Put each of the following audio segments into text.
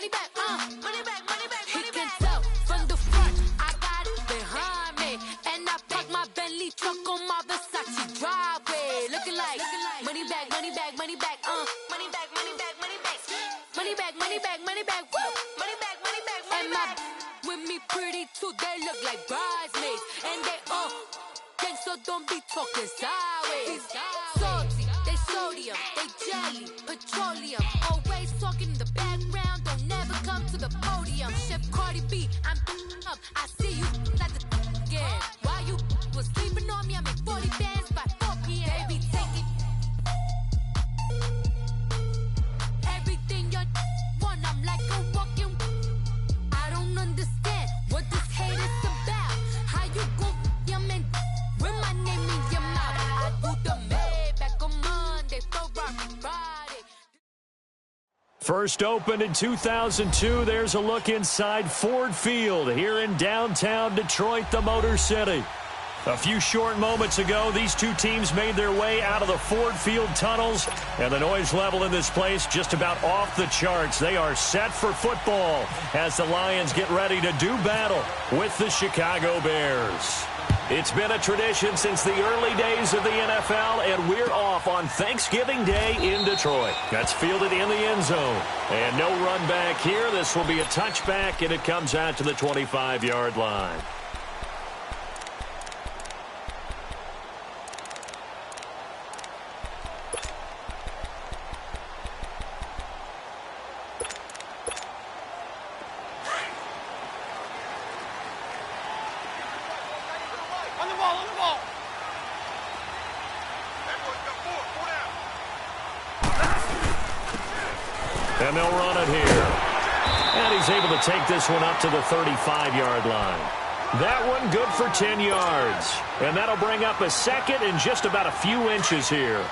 money back, money back, money back, money back. He can tell from the front, I got it behind me. And I park my Bentley truck on my Versace driveway. Looking like money back, money back, money back, money back, money back, money back. Money back, money back, money back, woo. Money back, money back, money back. And my with me pretty too, they look like bridesmaids. And they gang, so don't be talking sideways. Salty, they sodium, they jelly, petroleum. Always talking in the background, don't never come to the podium. Chef Cardi B, I'm up, I see you like the again. While you was sleeping on me, I make 40 bands by 4 p.m. Baby, take it. Everything you want, I'm like a walking. I don't understand what this hate is about. How you go, your man, with my name in your mouth. I do the Maybach on Monday, Ferrari Friday. First opened in 2002, there's a look inside Ford Field here in downtown Detroit, the Motor City. A few short moments ago, these two teams made their way out of the Ford Field tunnels, and the noise level in this place just about off the charts. They are set for football as the Lions get ready to do battle with the Chicago Bears. It's been a tradition since the early days of the NFL, and we're off on Thanksgiving Day in Detroit. That's fielded in the end zone. And no run back here. This will be a touchback, and it comes out to the 25-yard line. And they'll run it here. And he's able to take this one up to the 35-yard line. That one good for 10 yards. And that'll bring up a second in just about a few inches here.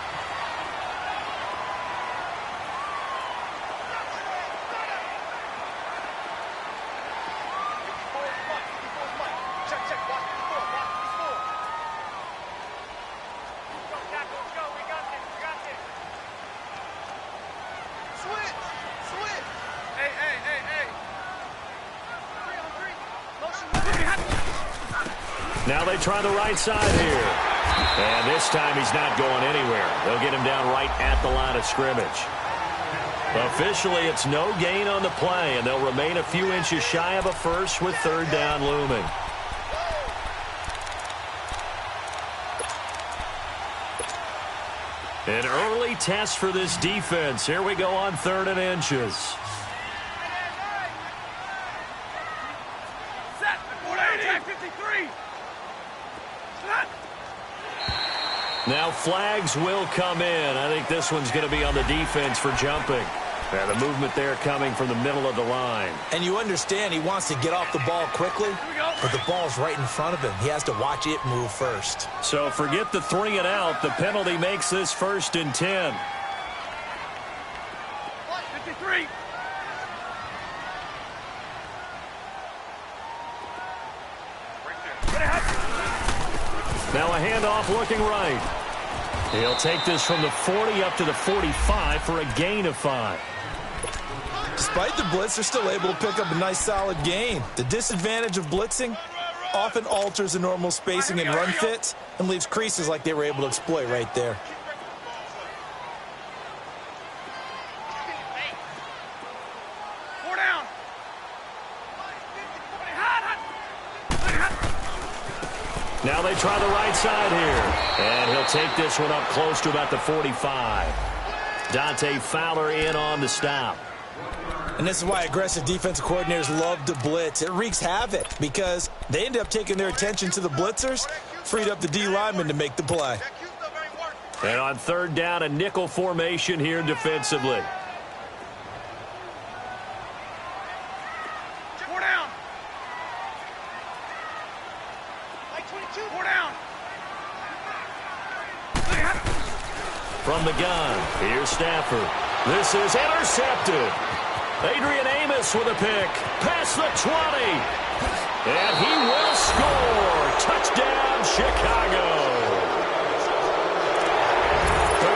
Now they try the right side here. And this time he's not going anywhere. They'll get him down right at the line of scrimmage. Officially, it's no gain on the play, and they'll remain a few inches shy of a first with third down looming. An early test for this defense. Here we go on 3rd and inches. Now flags will come in. I think this one's going to be on the defense for jumping. And the movement there coming from the middle of the line. And you understand he wants to get off the ball quickly, but the ball's right in front of him. He has to watch it move first. So forget the 3 and out. The penalty makes this 1st and 10. 53. Now a handoff looking right. He'll take this from the 40 up to the 45 for a gain of 5. Despite the blitz, they're still able to pick up a nice solid gain. The disadvantage of blitzing often alters the normal spacing and run fits and leaves creases like they were able to exploit right there. Now they try the right side here. And he'll take this one up close to about the 45. Dante Fowler in on the stop. And this is why aggressive defensive coordinators love to blitz. It wreaks havoc because they end up taking their attention to the blitzers, freed up the D lineman to make the play. And on 3rd down, a nickel formation here defensively. From the gun, here's Stafford. This is intercepted. Adrian Amos with a pick. Past the 20. And he will score. Touchdown, Chicago.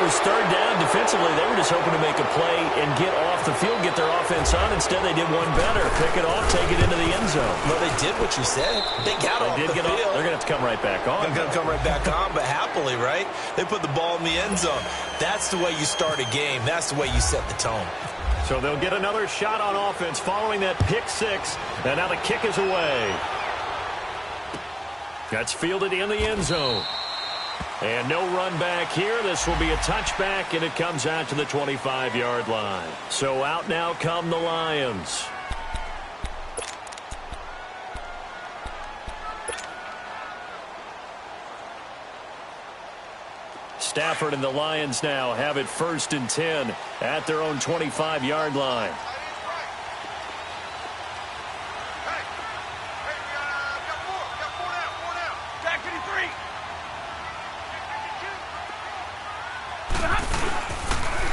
was third down defensively. They were just hoping to make a play and get off the field, get their offense on. Instead, they did one better. Pick it off, take it into the end zone. Well, they did what you said. They got off the field. They're going to have to come right back on. They're going to come right back on, but happily, right? They put the ball in the end zone. That's the way you start a game. That's the way you set the tone. So they'll get another shot on offense following that pick six. And now the kick is away. That's fielded in the end zone. And no run back here. This will be a touchback, and it comes out to the 25-yard line. So out now come the Lions. Stafford and the Lions now have it 1st and 10 at their own 25-yard line.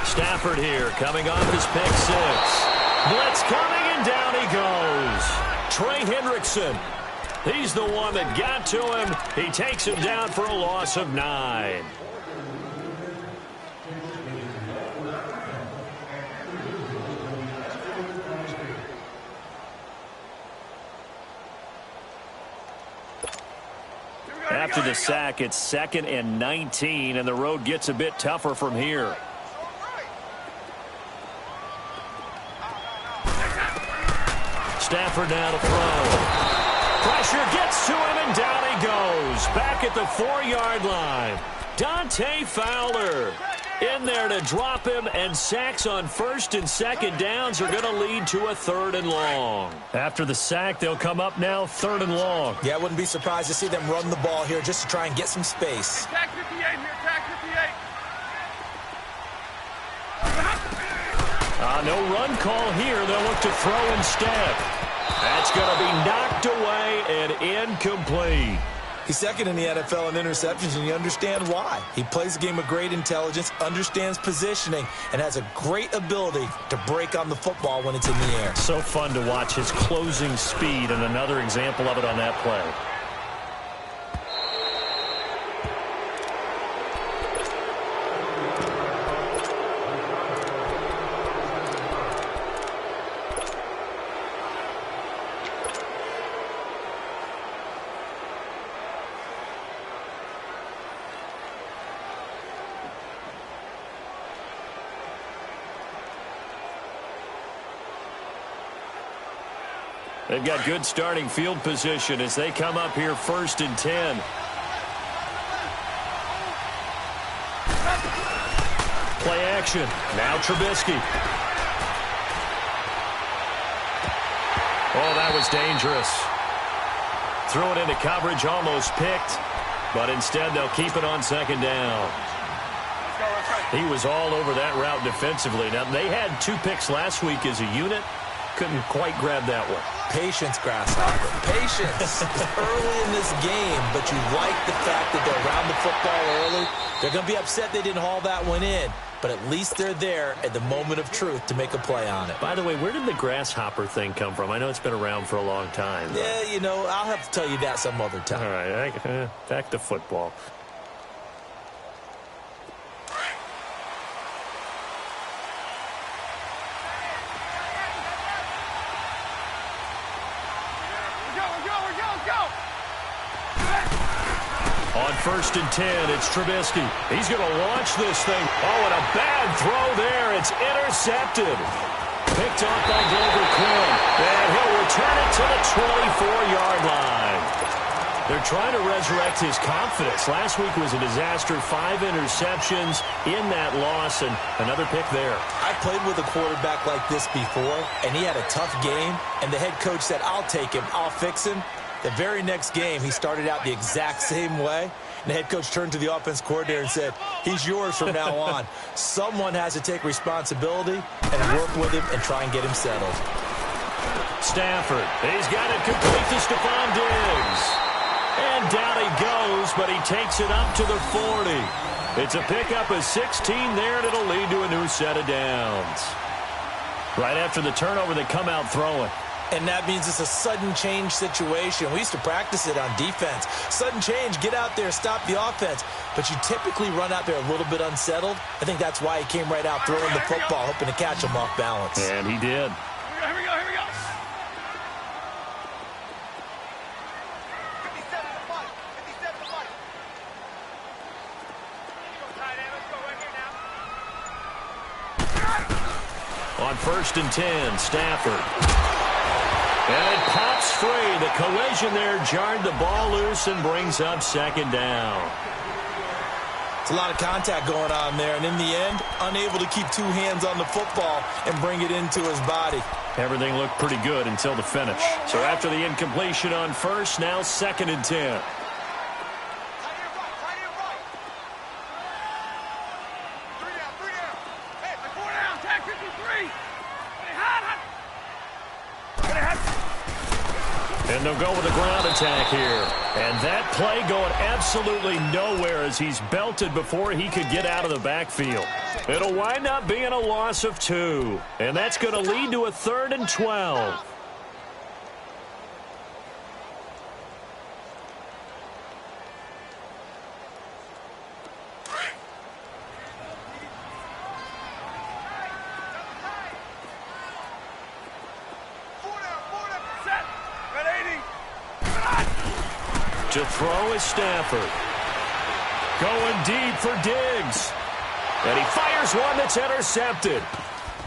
Stafford here coming off his pick six. Blitz coming, and down he goes. Trey Hendrickson. He's the one that got to him. He takes him down for a loss of 9. After the sack, it's 2nd and 19, and the road gets a bit tougher from here. Stafford now to throw. Pressure gets to him, and down he goes. Back at the 4-yard line. Dante Fowler in there to drop him, and sacks on 1st and 2nd downs are going to lead to a 3rd and long. After the sack, they'll come up now 3rd and long. Yeah, I wouldn't be surprised to see them run the ball here just to try and get some space. Tag 58 here, tag 58. No run call here. They'll look to throw instead. That's going to be knocked away and incomplete. He's 2nd in the NFL in interceptions, and you understand why. He plays a game of great intelligence, understands positioning, and has a great ability to break on the football when it's in the air. So fun to watch his closing speed, and another example of it on that play. They've got good starting field position as they come up here 1st and 10. Play action. Now Trubisky. Oh, that was dangerous. Threw it into coverage, almost picked. But instead, they'll keep it on 2nd down. He was all over that route defensively. Now, they had 2 picks last week as a unit. Couldn't quite grab that one. Patience, Grasshopper. Patience early in this game, but you like the fact that they're around the football early. They're going to be upset they didn't haul that one in, but at least they're there at the moment of truth to make a play on it. By the way, where did the grasshopper thing come from? I know it's been around for a long time. Yeah, you know, I'll have to tell you that some other time. All right, back to football. On 1st and 10, it's Trubisky. He's going to launch this thing. Oh, and a bad throw there. It's intercepted. Picked off by Glover Quinn. And he'll return it to the 24-yard line. They're trying to resurrect his confidence. Last week was a disaster. 5 interceptions in that loss, and another pick there. I played with a quarterback like this before, and he had a tough game, and the head coach said, I'll take him, I'll fix him. The very next game, he started out the exact same way. And the head coach turned to the offense coordinator and said, he's yours from now on. Someone has to take responsibility and work with him and try and get him settled. Stafford, he's got it complete to Stephon Diggs. And down he goes, but he takes it up to the 40. It's a pickup of 16 there, and it'll lead to a new set of downs. Right after the turnover, they come out throwing. And that means it's a sudden change situation. We used to practice it on defense. Sudden change, get out there, stop the offense. But you typically run out there a little bit unsettled. I think that's why he came right out throwing the football, hoping to catch him off balance. And he did. Here we go. 57 to Mike. 57 to Mike. Let's go right here now. On 1st and 10, Stafford. And it pops free. The collision there jarred the ball loose and brings up 2nd down. It's a lot of contact going on there, and in the end, unable to keep 2 hands on the football and bring it into his body. Everything looked pretty good until the finish. So after the incompletion on 1st, now 2nd and 10. And they'll go with a ground attack here. And that play going absolutely nowhere as he's belted before he could get out of the backfield. It'll wind up being a loss of 2. And that's going to lead to a 3rd and 12. To throw is Stafford. Going deep for Diggs. And he fires one that's intercepted.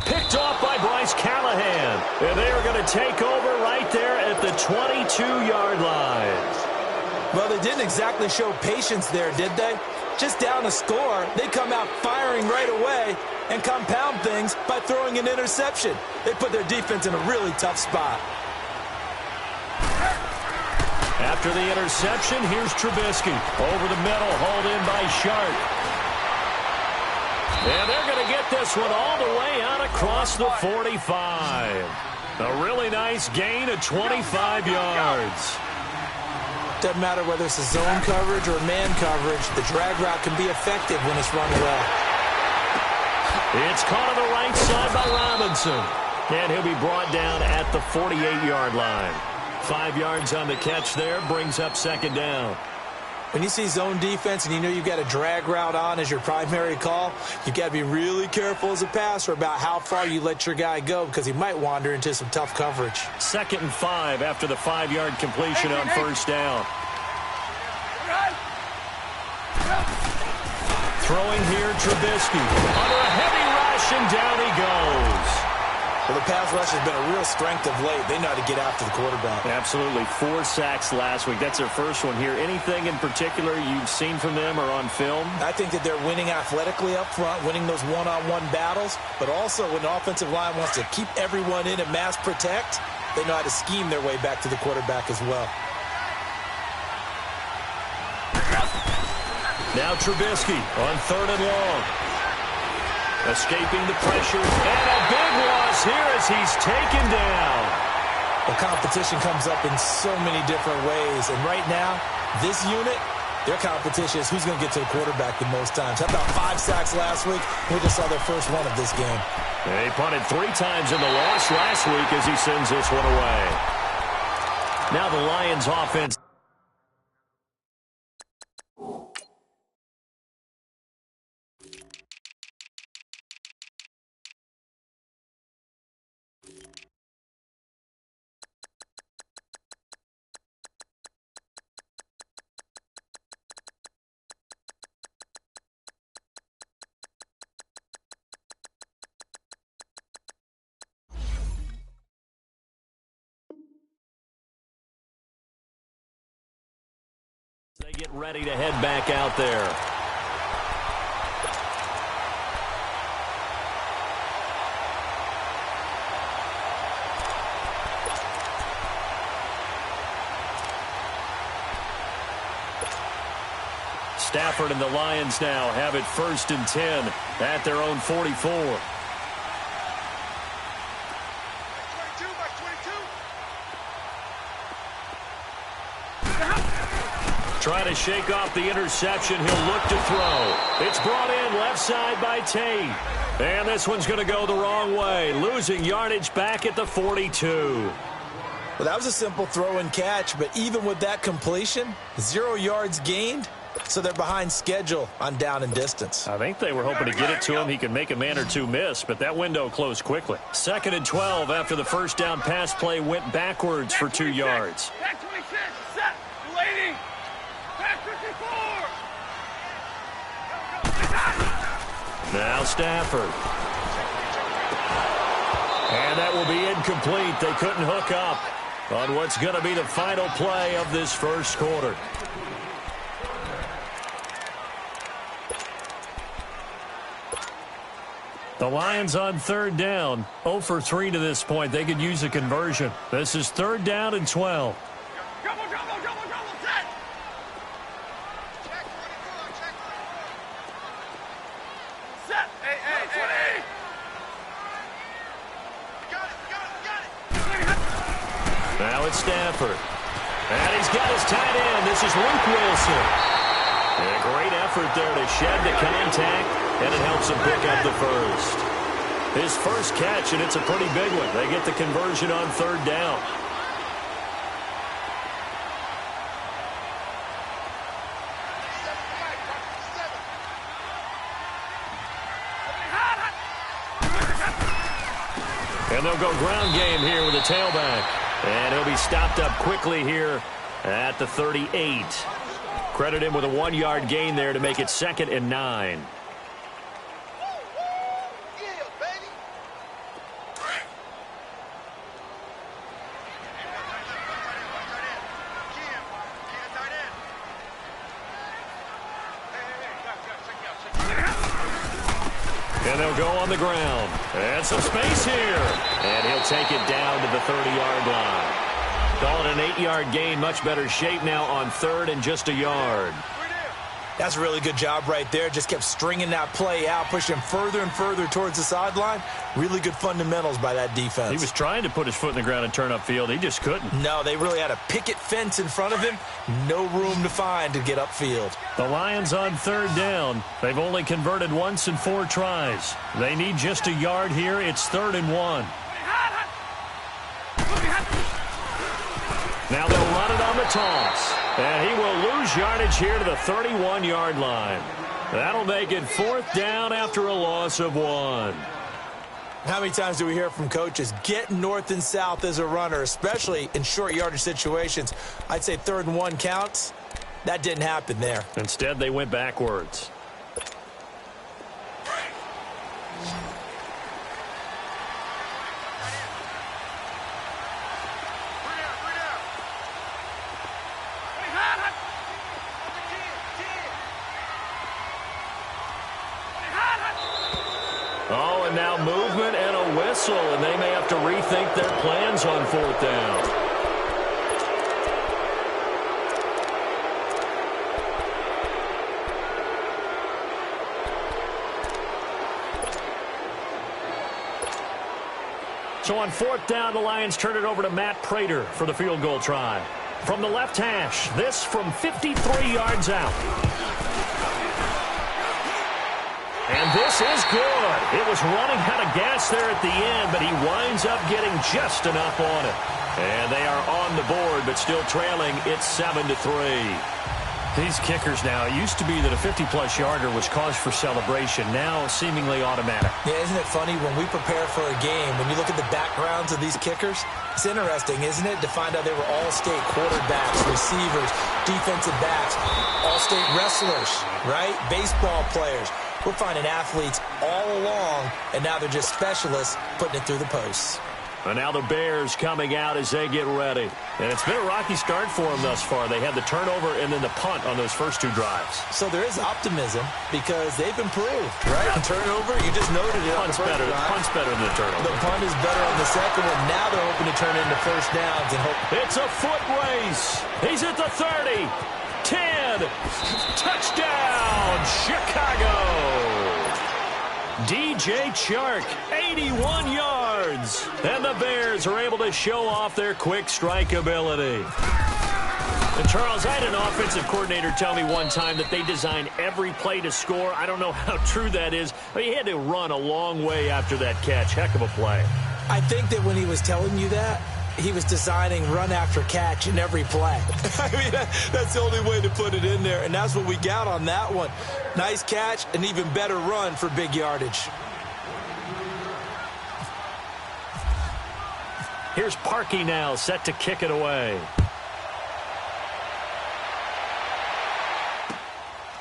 Picked off by Bryce Callahan. And they are going to take over right there at the 22-yard line. Well, they didn't exactly show patience there, did they? Just down a score, they come out firing right away and compound things by throwing an interception. They put their defense in a really tough spot. After the interception, here's Trubisky. Over the middle, hauled in by Sharp. And they're going to get this one all the way out across the 45. A really nice gain of 25 yards. Doesn't matter whether it's a zone coverage or man coverage, the drag route can be effective when it's run well. It's caught on the right side by Robinson. And he'll be brought down at the 48-yard line. 5 yards on the catch there, brings up 2nd down. When you see zone defense and you know you've got a drag route on as your primary call, you've got to be really careful as a passer about how far you let your guy go because he might wander into some tough coverage. 2nd and 5 after the 5-yard completion on 1st down. Throwing here, Trubisky. Under a heavy rush, and down he goes. Well, the pass rush has been a real strength of late. They know how to get after the quarterback. Absolutely. 4 sacks last week. That's their first one here. Anything in particular you've seen from them or on film? I think that they're winning athletically up front, winning those one-on-one battles, but also when the offensive line wants to keep everyone in and mass protect, they know how to scheme their way back to the quarterback as well. Now Trubisky on 3rd and long. Escaping the pressure, and a big loss here as he's taken down. The competition comes up in so many different ways, and right now, this unit, their competition is who's going to get to the quarterback the most times. How about 5 sacks last week? We just saw their first one of this game. They punted 3 times in the loss last week as he sends this one away. Now the Lions offense. They get ready to head back out there. Stafford and the Lions now have it 1st and 10 at their own 44. Trying to shake off the interception. He'll look to throw. It's brought in left side by Tate. And this one's going to go the wrong way. Losing yardage back at the 42. Well, that was a simple throw and catch, but even with that completion, 0 yards gained, so they're behind schedule on down and distance. I think they were hoping to get it to him. He could make a man or two miss, but that window closed quickly. 2nd and 12 after the first down pass play went backwards for 2 yards. Back 26, set, waiting. Back 54. Now Stafford. And that will be incomplete. They couldn't hook up on what's going to be the final play of this first quarter. The Lions on 3rd down, 0 for 3 to this point. They could use a conversion. This is 3rd down and 12. Double, set. Check 24, set. Hey. Got it. Now it's Stafford. And he's got his tight end. This is Luke Wilson. And a great effort there to shed the contact, and it helps him pick up the first. His first catch, and it's a pretty big one. They get the conversion on 3rd down. And they'll go ground game here with a tailback. And he'll be stopped up quickly here at the 38. Credit him with a 1-yard gain there to make it 2nd and 9. And they'll go on the ground. And some space here. And he'll take it down to the 30-yard line. Call it an 8-yard gain. Much better shape now on 3rd and just a yard. That's a really good job right there. Just kept stringing that play out, pushing him further and further towards the sideline. Really good fundamentals by that defense. He was trying to put his foot in the ground and turn upfield. He just couldn't. No, they really had a picket fence in front of him. No room to find to get upfield. The Lions on 3rd down. They've only converted once in 4 tries. They need just a yard here. It's 3rd and 1. Now they'll run it on the toss. And he will lose yardage here to the 31-yard line. That'll make it 4th down after a loss of 1. How many times do we hear from coaches, get north and south as a runner, especially in short yardage situations? I'd say 3rd and 1 counts. That didn't happen there. Instead, they went backwards. Oh, and now movement and a whistle, and they may have to rethink their plans on 4th down. So on 4th down, the Lions turn it over to Matt Prater for the field goal try. From the left hash, this from 53 yards out. And this is good. It was running out of gas there at the end, but he winds up getting just enough on it. And they are on the board, but still trailing. It's 7-3. These kickers now, it used to be that a 50-plus yarder was cause for celebration. Now seemingly automatic. Yeah, isn't it funny when we prepare for a game, when you look at the backgrounds of these kickers, it's interesting, isn't it, to find out they were all-state quarterbacks, receivers, defensive backs, all-state wrestlers, right? Baseball players. We're finding athletes all along, and now they're just specialists putting it through the posts. And now the Bears coming out as they get ready. And it's been a rocky start for them thus far. They had the turnover and then the punt on those first 2 drives. So there is optimism because they've improved, right? The turnover, you just noted it. Punt's better than the turnover. The punt is better on the second one. Now they're hoping to turn into first downs and hope. It's a foot race. He's at the 30. 10. Touchdown, Chicago. DJ Chark, 81 yards. And the Bears are able to show off their quick strike ability. And Charles, I had an offensive coordinator tell me one time that they design every play to score. I don't know how true that is, but he had to run a long way after that catch. Heck of a play. I think that when he was telling you that, he was designing run after catch in every play. I mean, that's the only way to put it in there, and that's what we got on that one. Nice catch, an even better run for big yardage. Here's Parkey now, set to kick it away.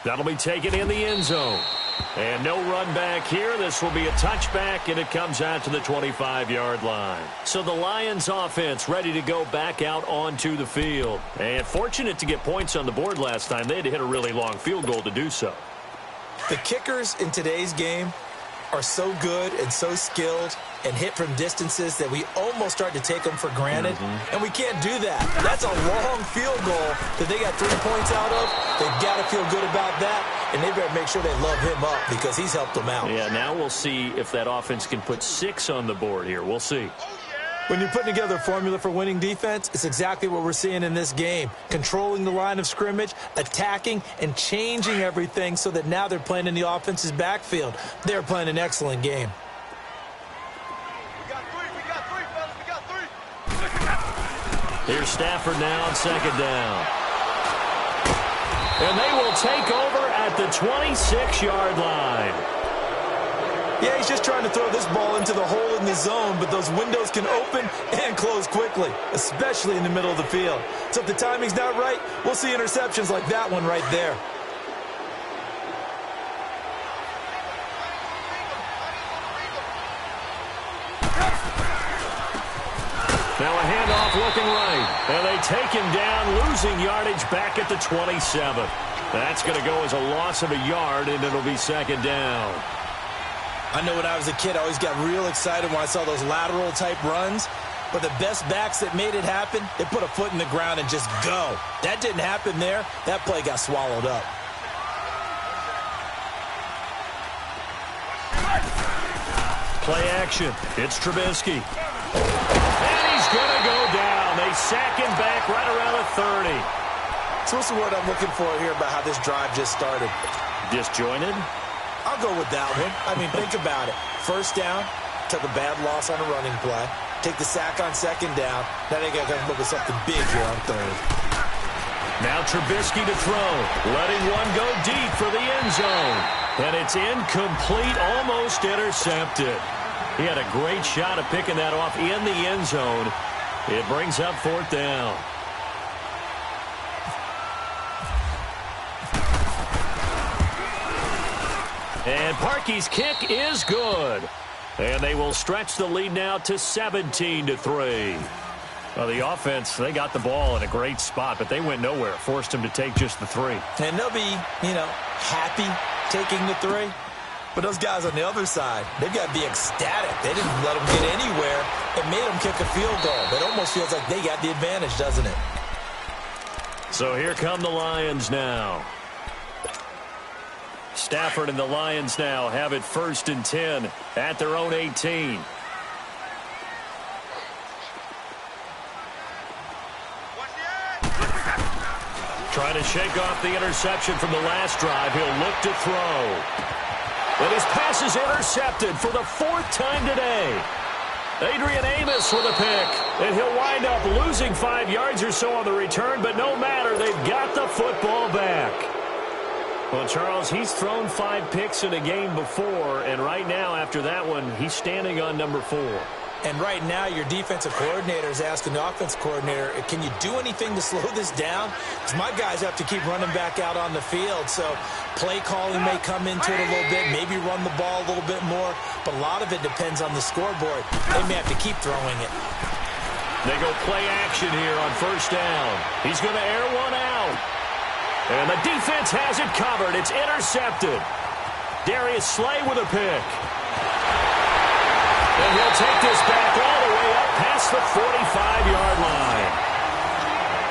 That'll be taken in the end zone. And no run back here. This will be a touchback, and it comes out to the 25-yard line. So the Lions offense ready to go back out onto the field. And fortunate to get points on the board last time. They had to hit a really long field goal to do so. The kickers in today's game are so good and so skilled and hit from distances that we almost start to take them for granted. And we can't do that. That's a long field goal that they got 3 points out of. They've got to feel good about that, and they better make sure they love him up because he's helped them out. Yeah, now we'll see if that offense can put 6 on the board here. We'll see. When you're putting together a formula for winning defense, it's exactly what we're seeing in this game. Controlling the line of scrimmage, attacking, and changing everything so that now they're playing in the offense's backfield. They're playing an excellent game. We got three, fellas. We got three. Here's Stafford now on second down. And they will take over at the 26-yard line. Yeah, he's just trying to throw this ball into the hole in the zone, but those windows can open and close quickly, especially in the middle of the field. So if the timing's not right, we'll see interceptions like that one right there. Now a handoff looking right. And they take him down, losing yardage back at the 27. That's going to go as a loss of a yard, and it'll be second down. I know when I was a kid, I always got real excited when I saw those lateral-type runs. But the best backs that made it happen, they put a foot in the ground and just go. That didn't happen there. That play got swallowed up. Play action. It's Trubisky. And he's going to go down. They sack him back right around the 30. So what's the word I'm looking for here about how this drive just started? Disjointed? I'll go with that one. I mean, think about it. First down, took a bad loss on a running play. Take the sack on second down. Now they got to come up with something big here on third. Now Trubisky to throw. Letting one go deep for the end zone. And it's incomplete, almost intercepted. He had a great shot at picking that off in the end zone. It brings up fourth down. And Parkey's kick is good. And they will stretch the lead now to 17-3. Well, the offense, they got the ball in a great spot, but they went nowhere. Forced them to take just the 3. And they'll be, happy taking the 3. But those guys on the other side, they've got to be ecstatic. They didn't let them get anywhere and made them kick a field goal. It almost feels like they got the advantage, doesn't it? So here come the Lions now. Stafford and the Lions now have it 1st and 10 at their own 18. Trying to shake off the interception from the last drive. He'll look to throw. And his pass is intercepted for the 4th time today. Adrian Amos with a pick. And he'll wind up losing 5 yards or so on the return, but no matter, they've got the football back. Well, Charles, he's thrown 5 picks in a game before, and right now, after that one, he's standing on number 4. And right now, your defensive coordinator is asking the offense coordinator, can you do anything to slow this down? Because my guys have to keep running back out on the field. So play calling may come into it a little bit, maybe run the ball a little bit more. But a lot of it depends on the scoreboard. They may have to keep throwing it. They go play action here on 1st down. He's going to air one out. And the defense has it covered. It's intercepted. Darius Slay with a pick. And he'll take this back all the way up past the 45-yard line.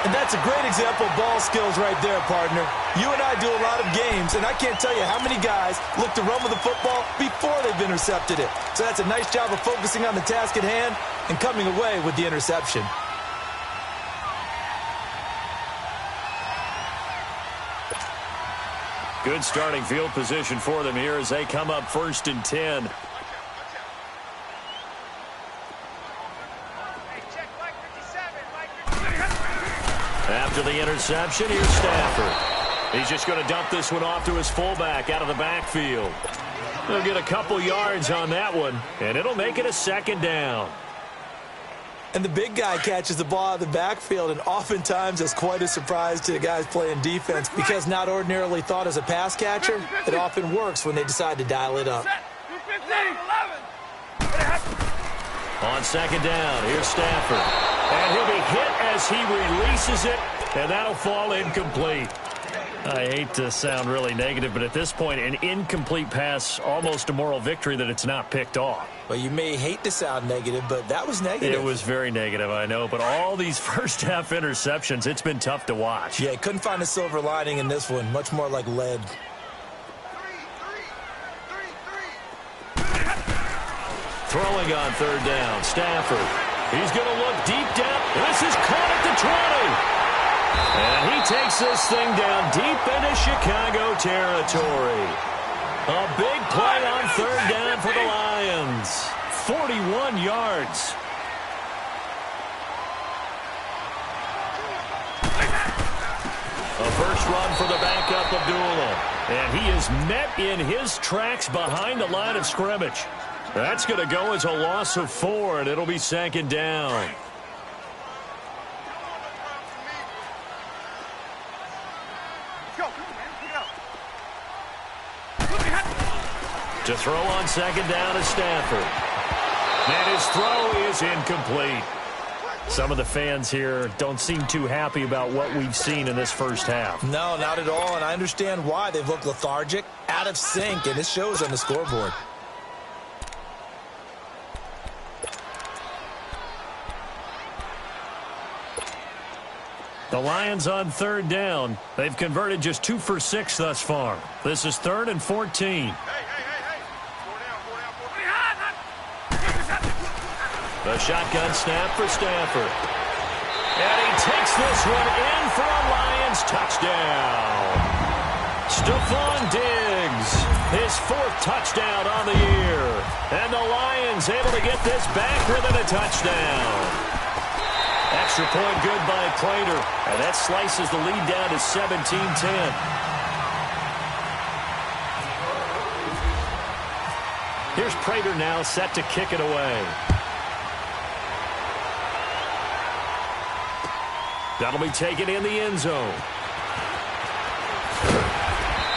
And that's a great example of ball skills right there, partner. You and I do a lot of games, and I can't tell you how many guys look to run with the football before they've intercepted it. So that's a nice job of focusing on the task at hand and coming away with the interception. Good starting field position for them here as they come up 1st and 10. After the interception, here's Stafford. He's just going to dump this one off to his fullback out of the backfield. He'll get a couple yards on that one, and it'll make it a second down. And the big guy catches the ball out of the backfield, and oftentimes that's quite a surprise to the guys playing defense because not ordinarily thought as a pass catcher, it often works when they decide to dial it up. On second down, here's Stafford. And he'll be hit as he releases it, and that'll fall incomplete. I hate to sound really negative, but at this point, an incomplete pass, almost a moral victory that it's not picked off. Well, you may hate to sound negative, but that was negative. It was very negative, I know, but all these first-half interceptions, it's been tough to watch. Yeah, couldn't find a silver lining in this one, much more like lead. Throwing on third down, Stafford. He's going to look deep down. This is caught at the 20. And he takes this thing down deep into Chicago territory. A big play on third down for the Lions. 41 yards. A first run for the backup Abdullah. And he is met in his tracks behind the line of scrimmage. That's going to go as a loss of 4, and it'll be second down. To throw on second down is Stafford. And his throw is incomplete. Some of the fans here don't seem too happy about what we've seen in this first half. No, not at all, and I understand why. They've looked lethargic, out of sync, and it shows on the scoreboard. The Lions on third down. They've converted just 2 for 6 thus far. This is 3rd and 14. The shotgun snap for Stafford. And he takes this one in for a Lions touchdown. Stephon Diggs, his 4th touchdown on the year. And the Lions able to get this back within a touchdown. Extra point good by Prater. And that slices the lead down to 17-10. Here's Prater now set to kick it away. That'll be taken in the end zone.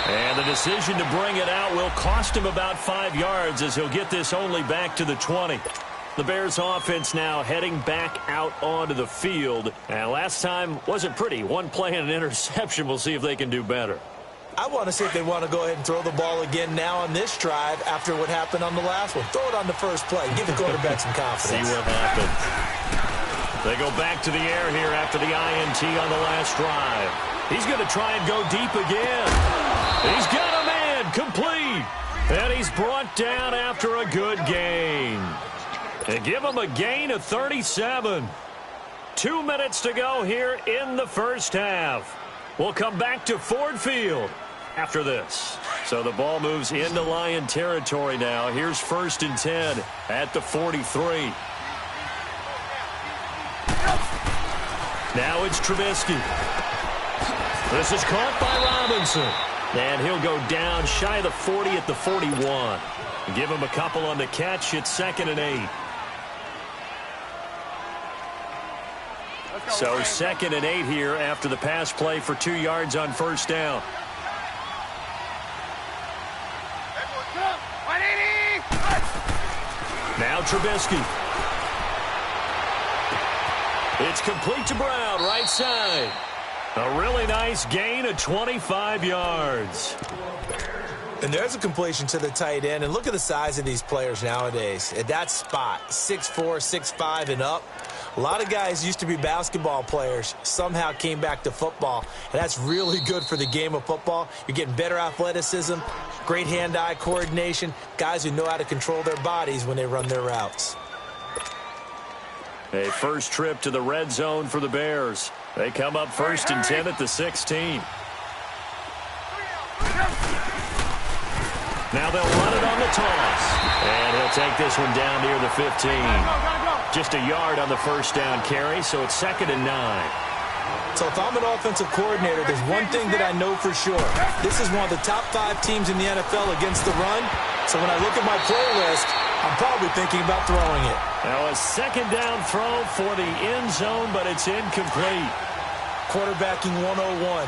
And the decision to bring it out will cost him about 5 yards as he'll get this only back to the 20. The Bears offense now heading back out onto the field. And last time wasn't pretty. One play and an interception. We'll see if they can do better. I want to see if they want to go ahead and throw the ball again now on this drive after what happened on the last one. Throw it on the first play. Give the quarterback some confidence. See what happens. They go back to the air here after the INT on the last drive. He's going to try and go deep again. He's got a man complete. And he's brought down after a good gain. And give him a gain of 37. 2 minutes to go here in the first half. We'll come back to Ford Field after this. So the ball moves into Lion territory now. Here's 1st and 10 at the 43. Now it's Trubisky. This is caught by Robinson. And he'll go down shy of the 40 at the 41. Give him a couple on the catch. It's 2nd and 8. So 2nd and 8 here after the pass play for 2 yards on first down. Now Trubisky. It's complete to Brown, right side. A really nice gain of 25 yards. And there's a completion to the tight end. And look at the size of these players nowadays. At that spot, 6'4", 6'5", and up. A lot of guys used to be basketball players, somehow came back to football. And that's really good for the game of football. You're getting better athleticism, great hand-eye coordination, guys who know how to control their bodies when they run their routes. A first trip to the red zone for the Bears. They come up 1st and 10 at the 16. Now they'll run it on the toss. And he'll take this one down near the 15. Just a yard on the first down carry, so it's 2nd and 9. So if I'm an offensive coordinator, there's one thing that I know for sure. This is one of the top 5 teams in the NFL against the run. So when I look at my play list, I'm probably thinking about throwing it. Now a second down throw for the end zone, but it's incomplete. Quarterbacking 101.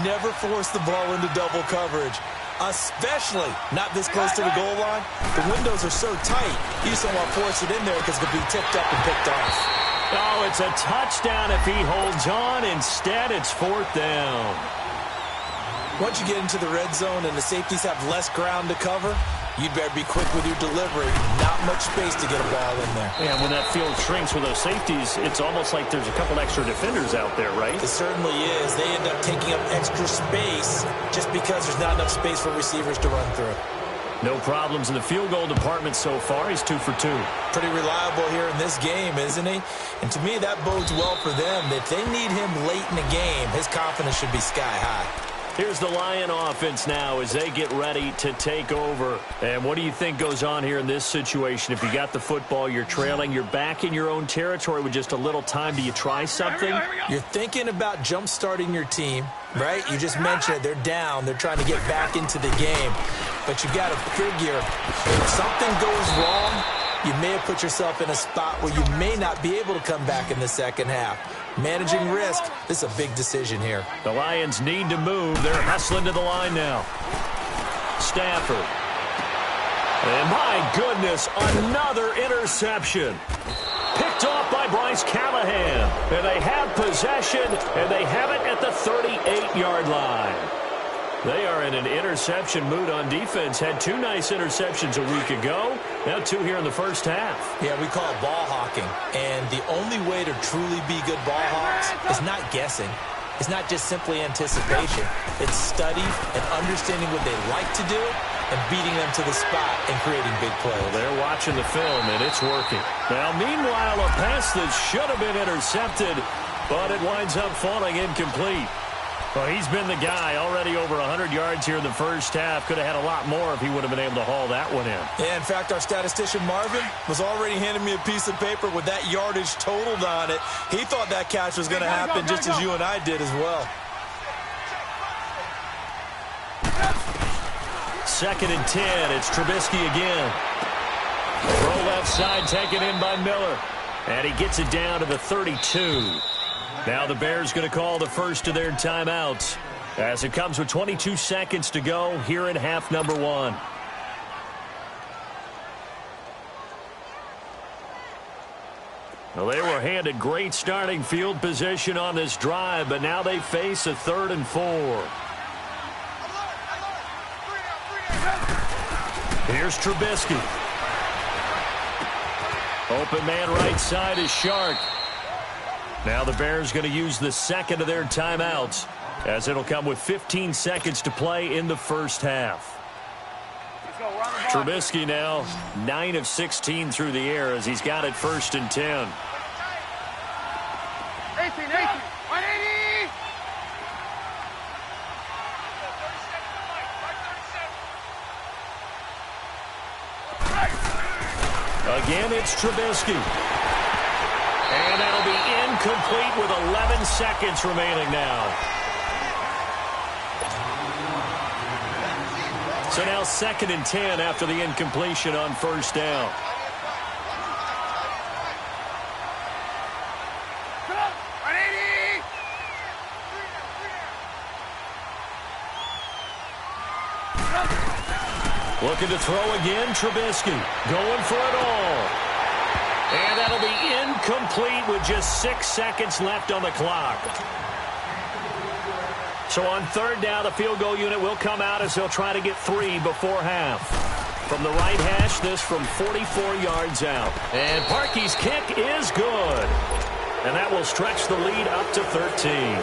Never force the ball into double coverage, especially not this close to the goal line. The windows are so tight, you just don't want to force it in there because it could be tipped up and picked off. Oh, it's a touchdown if he holds on. Instead, it's 4th down. Once you get into the red zone and the safeties have less ground to cover, you'd better be quick with your delivery. Not much space to get a ball in there. Yeah, when that field shrinks with those safeties, it's almost like there's a couple extra defenders out there, right? It certainly is. They end up taking up extra space just because there's not enough space for receivers to run through. No problems in the field goal department so far. He's 2 for 2. Pretty reliable here in this game, isn't he? And to me, that bodes well for them. If they need him late in the game, his confidence should be sky high. Here's the Lion offense now as they get ready to take over. And what do you think goes on here in this situation? If you got the football, you're trailing, you're back in your own territory with just a little time. Do you try something? You're thinking about jump-starting your team, right? You just mentioned it. They're down. They're trying to get back into the game. But you got to figure if something goes wrong, you may have put yourself in a spot where you may not be able to come back in the second half. Managing risk, this is a big decision here. The Lions need to move. They're hustling to the line now. Stafford. And my goodness, another interception. Picked off by Bryce Callahan. And they have possession, and they have it at the 38-yard line. They are in an interception mood on defense. Had 2 nice interceptions a week ago. Now 2 here in the first half. Yeah, we call it ball hawking. And the only way to truly be good ball hawks is not guessing. It's not just simply anticipation. It's study and understanding what they like to do and beating them to the spot and creating big plays. Well, they're watching the film, and it's working. Now, meanwhile, a pass that should have been intercepted, but it winds up falling incomplete. Well, he's been the guy, already over 100 yards here in the first half. Could have had a lot more if he would have been able to haul that one in. Yeah, in fact, our statistician Marvin was already handing me a piece of paper with that yardage totaled on it. He thought that catch was going to happen just as you and I did as well. 2nd and 10. It's Trubisky again. Throw left side taken in by Miller. And he gets it down to the 32. Now the Bears going to call the first of their timeouts as it comes with 22 seconds to go here in half number 1. Well, they were handed great starting field position on this drive, but now they face a 3rd and 4. Here's Trubisky. Open man right side is Shark. Now the Bears going to use the second of their timeouts as it'll come with 15 seconds to play in the first half. Trubisky now 9 of 16 through the air as he's got it 1st and 10. 18, 180! Again, it's Trubisky. And that'll be incomplete with 11 seconds remaining now. So now 2nd and 10 after the incompletion on 1st down. Looking to throw again, Trubisky. Going for it all. And that'll be incomplete with just 6 seconds left on the clock. So on 3rd down, the field goal unit will come out as they'll try to get 3 before half. From the right hash, this from 44 yards out. And Parkey's kick is good. And that will stretch the lead up to 13.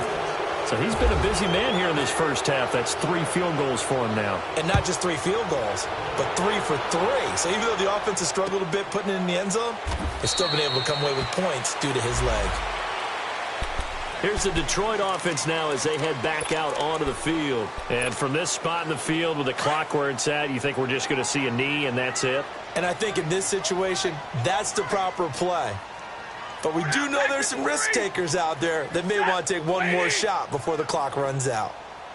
So he's been a busy man here in this first half. That's 3 field goals for him now. And not just 3 field goals, but 3 for 3. So even though the offense has struggled a bit putting it in the end zone, they've still been able to come away with points due to his leg. Here's the Detroit offense now as they head back out onto the field. And from this spot in the field with the clock where it's at, you think we're just going to see a knee and that's it? And I think in this situation, that's the proper play. But we do know there's some risk takers out there that may want to take one more shot before the clock runs out.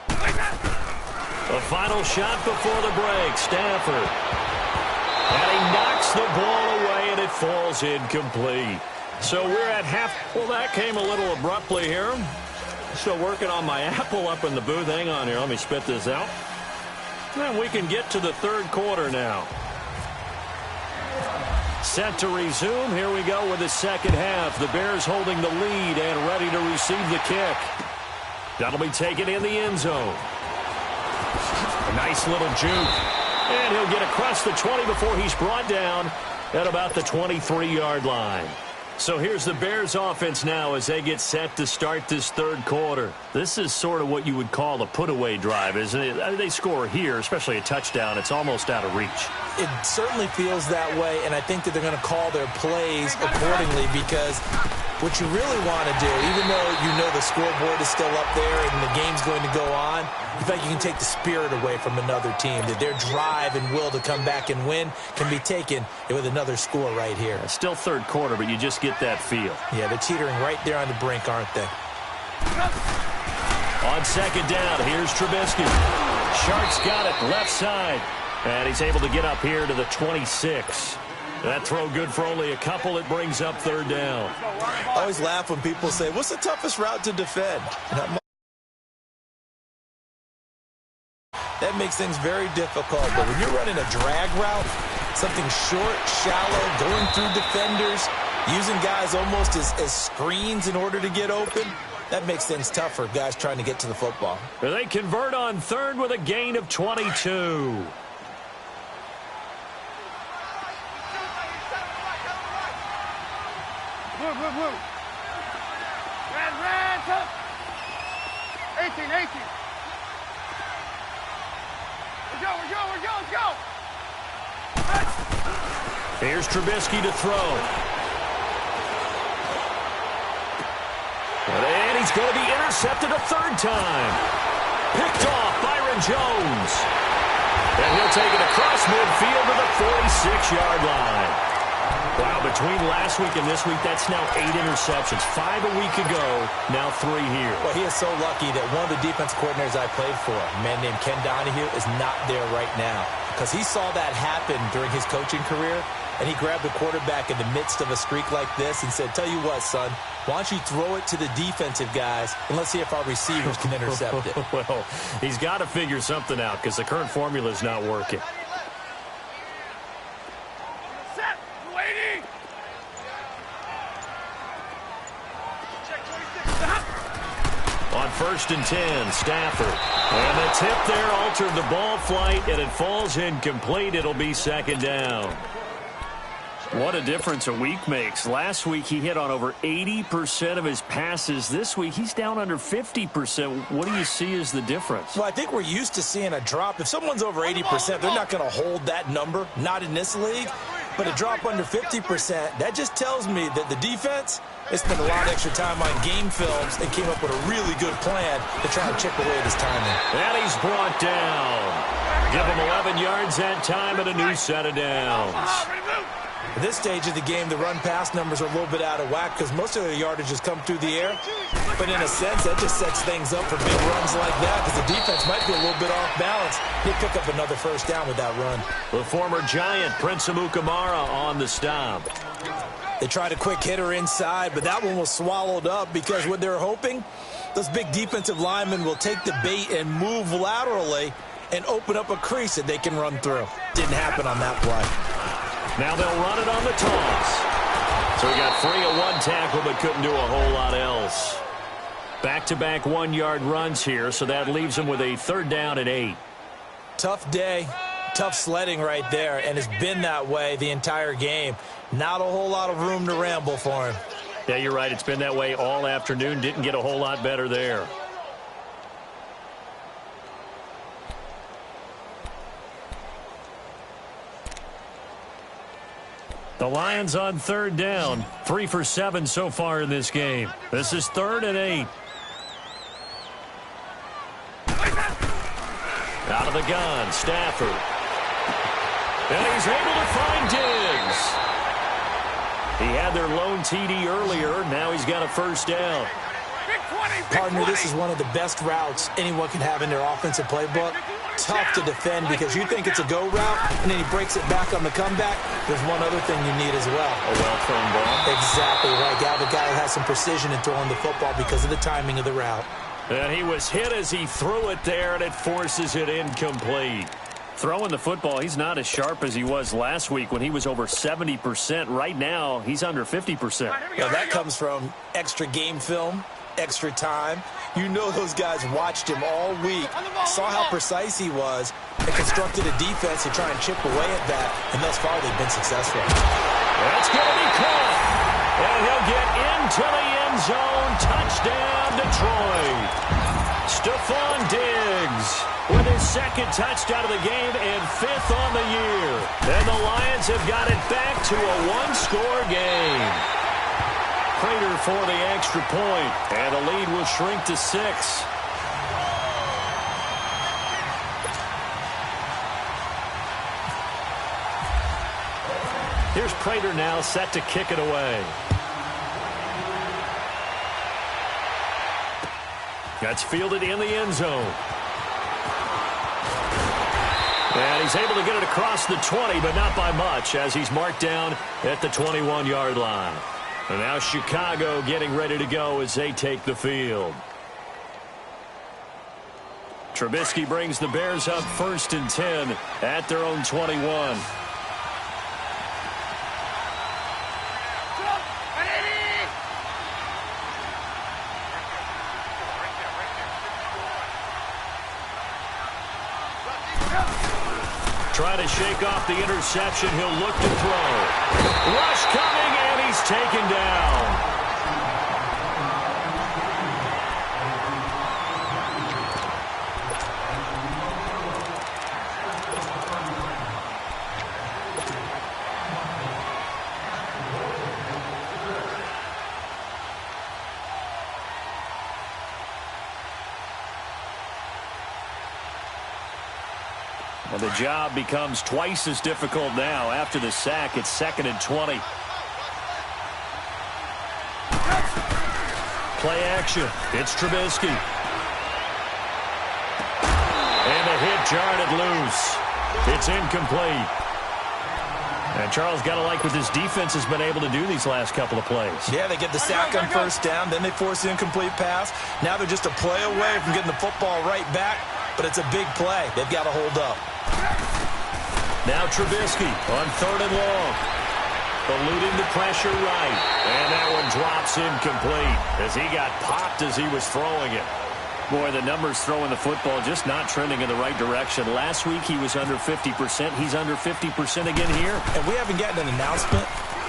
A final shot before the break. Stafford. And he knocks the ball away, and it falls incomplete. So we're at half. Well, that came a little abruptly here. Still working on my apple up in the booth. Hang on here. Let me spit this out. And we can get to the third quarter now. Set to resume. Here we go with the second half. The Bears holding the lead and ready to receive the kick. That'll be taken in the end zone. A nice little juke. And he'll get across the 20 before he's brought down at about the 23-yard line. So here's the Bears offense now as they get set to start this third quarter. This is sort of what you would call a put-away drive, isn't it? They score here, especially a touchdown. It's almost out of reach. It certainly feels that way, and I think that they're going to call their plays accordingly because what you really want to do, even though you know the scoreboard is still up there and the game's going to go on, in fact, you can take the spirit away from another team, that their drive and will to come back and win can be taken with another score right here. It's still third quarter, but you just get that feel. Yeah, they're teetering right there on the brink, aren't they? On second down, here's Trubisky. Shark's got it left side. And he's able to get up here to the 26. That throw good for only a couple. It brings up third down. I always laugh when people say, what's the toughest route to defend? That makes things very difficult. But when you're running a drag route, something short, shallow, going through defenders, using guys almost as screens in order to get open, that makes things tough for guys trying to get to the football. They convert on third with a gain of 22. Ran, tough. 18. Let's go. Here's Trubisky to throw. And he's going to be intercepted a third time. Picked off Byron Jones. And he'll take it across midfield to the 46-yard line. Wow, between last week and this week, that's now 8 interceptions. 5 a week ago, now 3 here. Well, he is so lucky that one of the defense coordinators I played for, a man named Ken Donahue, is not there right now. Because he saw that happen during his coaching career, and he grabbed the quarterback in the midst of a streak like this and said, tell you what, son, why don't you throw it to the defensive guys, and let's see if our receivers can intercept it. Well, he's got to figure something out because the current formula is not working. On 1st and 10, Stafford. And the tip there altered the ball flight, and it falls incomplete. It'll be second down. What a difference a week makes. Last week, he hit on over 80% of his passes. This week, he's down under 50%. What do you see as the difference? Well, I think we're used to seeing a drop. If someone's over 80%, they're not going to hold that number, not in this league. But a drop under 50%, that just tells me that the defense has spent a lot of extra time on game films and came up with a really good plan to try to chip away at his timing. And he's brought down. Give him 11 yards that time and a new set of downs. At this stage of the game, the run-pass numbers are a little bit out of whack because most of the yardage has come through the air. But in a sense, that just sets things up for big runs like that because the defense might be a little bit off balance. He'll pick up another first down with that run. The former Giant, Prince Amukamara, on the stop. They tried a quick hitter inside, but that one was swallowed up because what they're hoping, those big defensive linemen will take the bait and move laterally and open up a crease that they can run through. Didn't happen on that play. Now they'll run it on the toss. So he got free of one tackle but couldn't do a whole lot else. Back-to-back 1-yard runs here, so that leaves him with a 3rd down and 8. Tough day, tough sledding right there, and it's been that way the entire game. Not a whole lot of room to ramble for him. Yeah, you're right. It's been that way all afternoon. Didn't get a whole lot better there. The Lions on 3rd down. 3 for 7 so far in this game. This is 3rd and 8. Out of the gun, Stafford. And he's able to find Diggs. He had their lone TD earlier. Now he's got a first down. Partner, this is one of the best routes anyone can have in their offensive playbook. Tough to defend because you think it's a go route, and then he breaks it back on the comeback. There's one other thing you need as well. A well-thrown ball. Exactly right. Gal, the guy has some precision in throwing the football because of the timing of the route. And he was hit as he threw it there, and it forces it incomplete. Throwing the football, he's not as sharp as he was last week when he was over 70%. Right now, he's under 50%. Now, that comes from extra game film, extra time. You know those guys watched him all week, saw how precise he was, and constructed a defense to try and chip away at that, and thus far they've been successful. That's going to be caught, and he'll get into the end zone. Touchdown, Detroit. Stephon Diggs with his second touchdown of the game and 5th on the year. And the Lions have got it back to a one-score game. Prater for the extra point, and the lead will shrink to 6. Here's Prater now set to kick it away. That's fielded in the end zone. And he's able to get it across the 20, but not by much, as he's marked down at the 21-yard line. And now Chicago getting ready to go as they take the field. Trubisky brings the Bears up 1st and 10 at their own 21. Trying to shake off the interception. He'll look to throw. Rush coming, and he's taken down. Well, the job becomes twice as difficult now. After the sack, it's 2nd and 20. Play action. It's Trubisky. And the hit jarred it loose. It's incomplete. And Charles, got to like what this defense has been able to do these last couple of plays. Yeah, they get the sack on 1st down, then they force the incomplete pass. Now they're just a play away from getting the football right back, but it's a big play. They've got to hold up. Now Trubisky on 3rd and long. Eluding the pressure right. And that one drops incomplete as he got popped as he was throwing it. Boy, the numbers throwing the football just not trending in the right direction. Last week he was under 50%. He's under 50% again here. And we haven't gotten an announcement,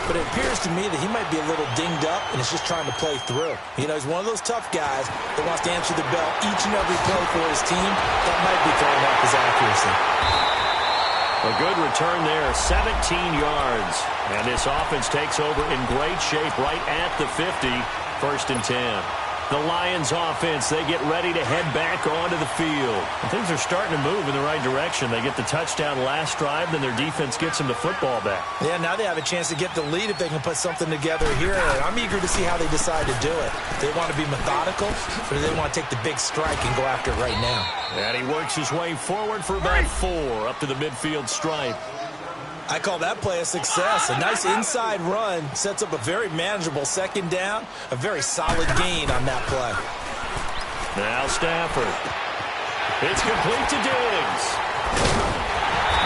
but it appears to me that he might be a little dinged up and is just trying to play through. You know, he's one of those tough guys that wants to answer the bell each and every play for his team. That might be throwing off his accuracy. A good return there, 17 yards. And this offense takes over in great shape right at the 50, 1st and 10. The Lions offense, they get ready to head back onto the field. And things are starting to move in the right direction. They get the touchdown last drive, then their defense gets them the football back. Yeah, now they have a chance to get the lead if they can put something together here. And I'm eager to see how they decide to do it. Do they want to be methodical, or do they want to take the big strike and go after it right now? And he works his way forward for about 4 up to the midfield stripe. I call that play a success. A nice inside run sets up a very manageable 2nd down. A very solid gain on that play. Now Stafford. It's complete to Diggs.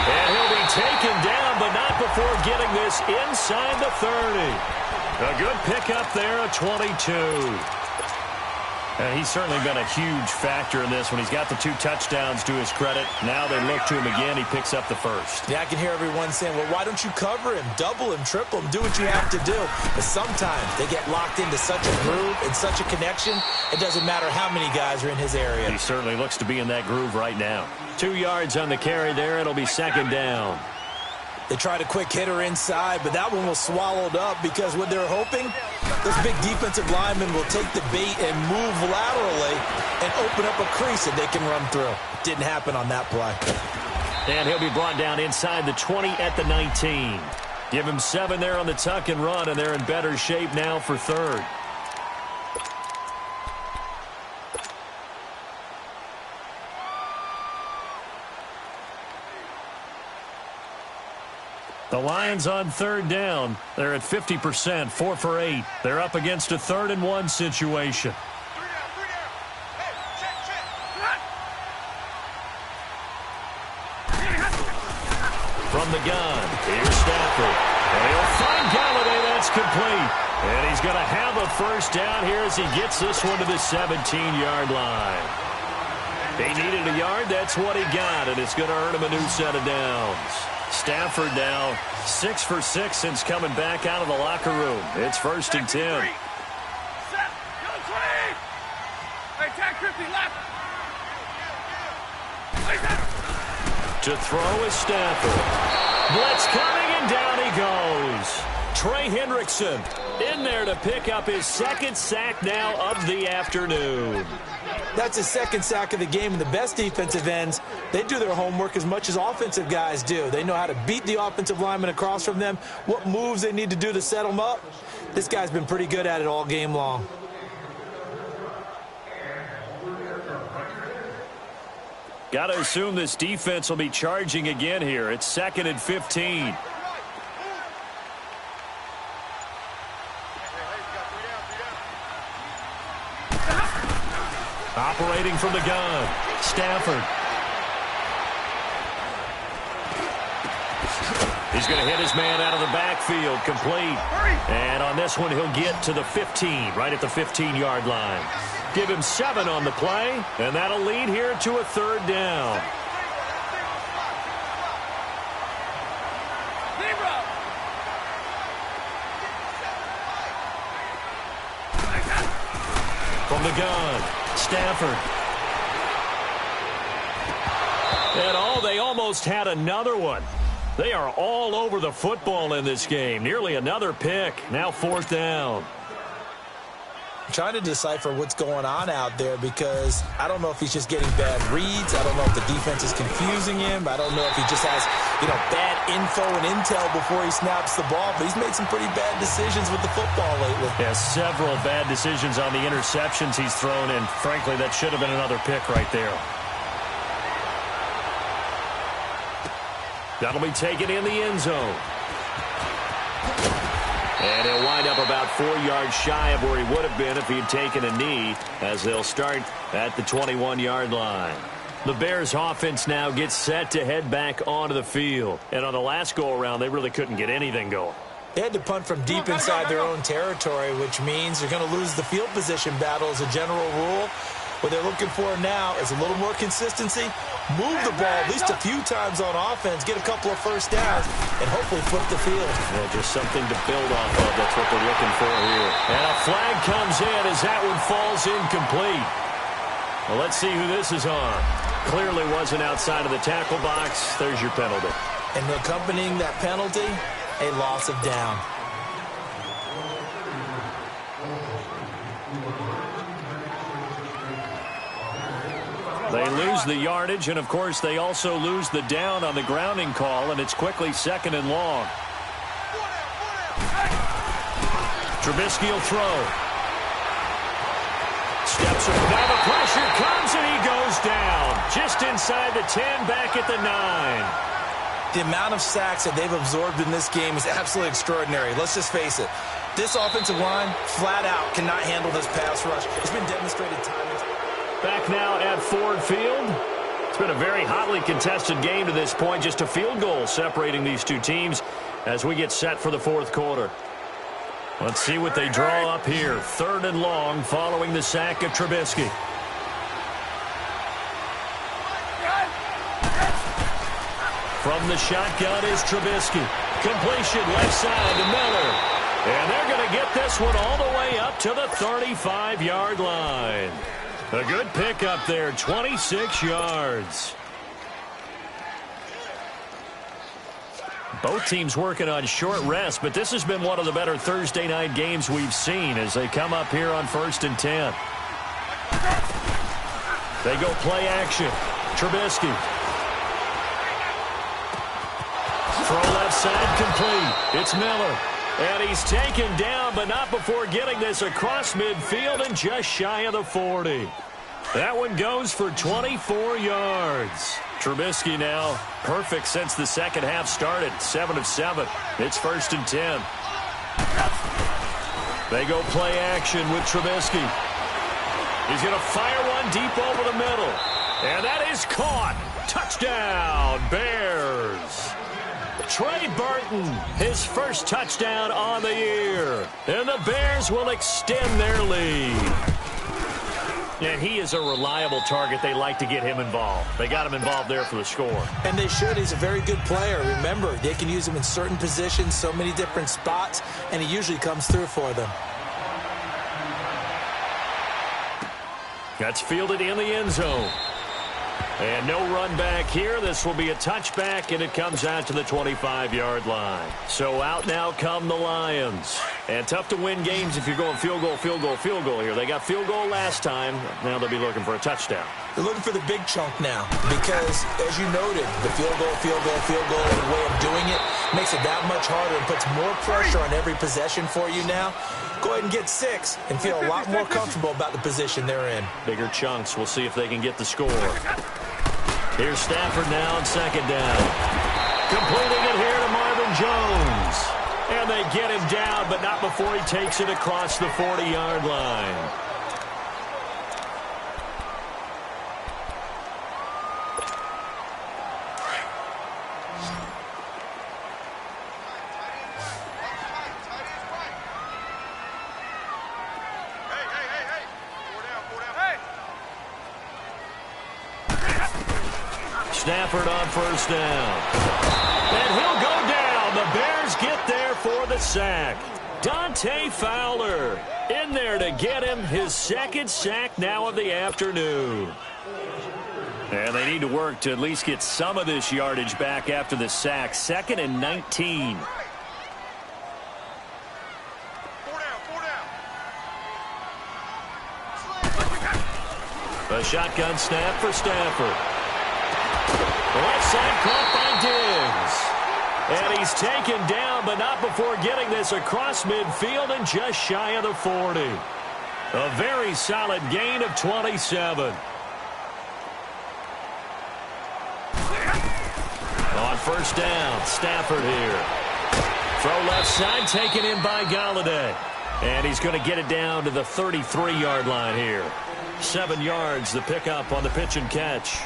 And he'll be taken down, but not before getting this inside the 30. A good pickup there, a 22. And he's certainly been a huge factor in this when he's got the 2 touchdowns to his credit. Now they look to him again. He picks up the 1st. Yeah, I can hear everyone saying, well, why don't you cover him, double him, triple him, do what you have to do. But sometimes they get locked into such a groove and such a connection, it doesn't matter how many guys are in his area. He certainly looks to be in that groove right now. 2 yards on the carry there. It'll be 2nd down. They tried a quick hitter inside, but that one was swallowed up because what they're hoping, those big defensive linemen will take the bait and move laterally and open up a crease that they can run through. Didn't happen on that play. And he'll be brought down inside the 20 at the 19. Give him 7 there on the tuck and run, and they're in better shape now for third. The Lions on third down. They're at 50%, 4 for 8. They're up against a 3rd and 1 situation. From the gun, here's Stafford. And he'll find Galladay. That's complete. And he's going to have a first down here as he gets this one to the 17-yard line. He needed a yard. That's what he got, and it's going to earn him a new set of downs. Stafford now 6 for 6 since coming back out of the locker room. It's 1st and 10. Set. Go 20. Hey, tag Crispy left. To throw is Stafford. Blitz coming, and down he goes. Trey Hendrickson in there to pick up his 2nd sack now of the afternoon. That's his 2nd sack of the game, and the best defensive ends, they do their homework as much as offensive guys do. They know how to beat the offensive lineman across from them, what moves they need to do to set them up. This guy's been pretty good at it all game long. Got to assume this defense will be charging again here. It's 2nd and 15. Operating from the gun, Stafford. He's going to hit his man out of the backfield, complete. And on this one, he'll get to the 15, right at the 15-yard line. Give him 7 on the play, and that'll lead here to a 3rd down. From the gun, Stafford. And they almost had another one. They are all over the football in this game. Nearly another pick. Now 4th down. I'm trying to decipher what's going on out there because I don't know if he's just getting bad reads. I don't know if the defense is confusing him. I don't know if he just has, bad info and intel before he snaps the ball. But he's made some pretty bad decisions with the football lately. Yeah, several bad decisions on the interceptions he's thrown, and frankly, that should have been another pick right there. That'll be taken in the end zone. And he'll wind up about 4 yards shy of where he would have been if he had taken a knee, as they'll start at the 21-yard line. The Bears offense now gets set to head back onto the field. And on the last go-around, they really couldn't get anything going. They had to punt from deep inside their own territory, which means they're going to lose the field position battle as a general rule. What they're looking for now is a little more consistency, move the ball at least a few times on offense, get a couple of first downs, and hopefully flip the field. Yeah, just something to build off of. That's what they're looking for here. And a flag comes in as that one falls incomplete. Well, let's see who this is on. Clearly wasn't outside of the tackle box. There's your penalty. And accompanying that penalty, a loss of down. They lose the yardage, and, of course, they also lose the down on the grounding call, and it's quickly 2nd and long. Trubisky will throw. Steps up. Now the pressure comes, and he goes down. Just inside the 10, back at the 9. The amount of sacks that they've absorbed in this game is absolutely extraordinary. Let's just face it. This offensive line, flat out, cannot handle this pass rush. It's been demonstrated time and time. Back now at Ford Field. It's been a very hotly contested game to this point. Just a field goal separating these two teams as we get set for the 4th quarter. Let's see what they draw up here. 3rd and long following the sack of Trubisky. From the shotgun is Trubisky. Completion left side to Miller. And they're going to get this one all the way up to the 35-yard line. A good pickup there, 26 yards. Both teams working on short rest, but this has been one of the better Thursday night games we've seen as they come up here on 1st and 10. They go play action. Trubisky. Throw left side complete. It's Miller. And he's taken down, but not before getting this across midfield and just shy of the 40. That one goes for 24 yards. Trubisky now perfect since the second half started. 7 of 7. It's 1st and 10. They go play action with Trubisky. He's going to fire one deep over the middle. And that is caught. Touchdown, Bears. Trey Burton, his first touchdown on the year. And the Bears will extend their lead. And he is a reliable target. They like to get him involved. They got him involved there for the score. And they should. He's a very good player. Remember, they can use him in certain positions, so many different spots, and he usually comes through for them. That's fielded in the end zone. And no run back here. This will be a touchback, and it comes out to the 25-yard line. So out now come the Lions. And tough to win games if you're going field goal, field goal, field goal here. They got field goal last time. Now they'll be looking for a touchdown. They're looking for the big chunk now because, as you noted, the field goal, way of doing it makes it that much harder and puts more pressure on every possession for you now. Go ahead and get 6 and feel a lot more comfortable about the position they're in. Bigger chunks. We'll see if they can get the score. Here's Stafford now on second down. Completing it here to Marvin Jones. And they get him down, but not before he takes it across the 40-yard line. Stafford on first down. And he'll go down. The Bears get there for the sack. Dante Fowler in there to get him his second sack now of the afternoon. And they need to work to at least get some of this yardage back after the sack. 2nd and 19. A shotgun snap for Stafford. Left side caught by Diggs. And he's taken down, but not before getting this across midfield and just shy of the 40. A very solid gain of 27. On first down, Stafford here. Throw left side, taken in by Golladay. And he's going to get it down to the 33-yard line here. 7 yards, the pickup on the pitch and catch.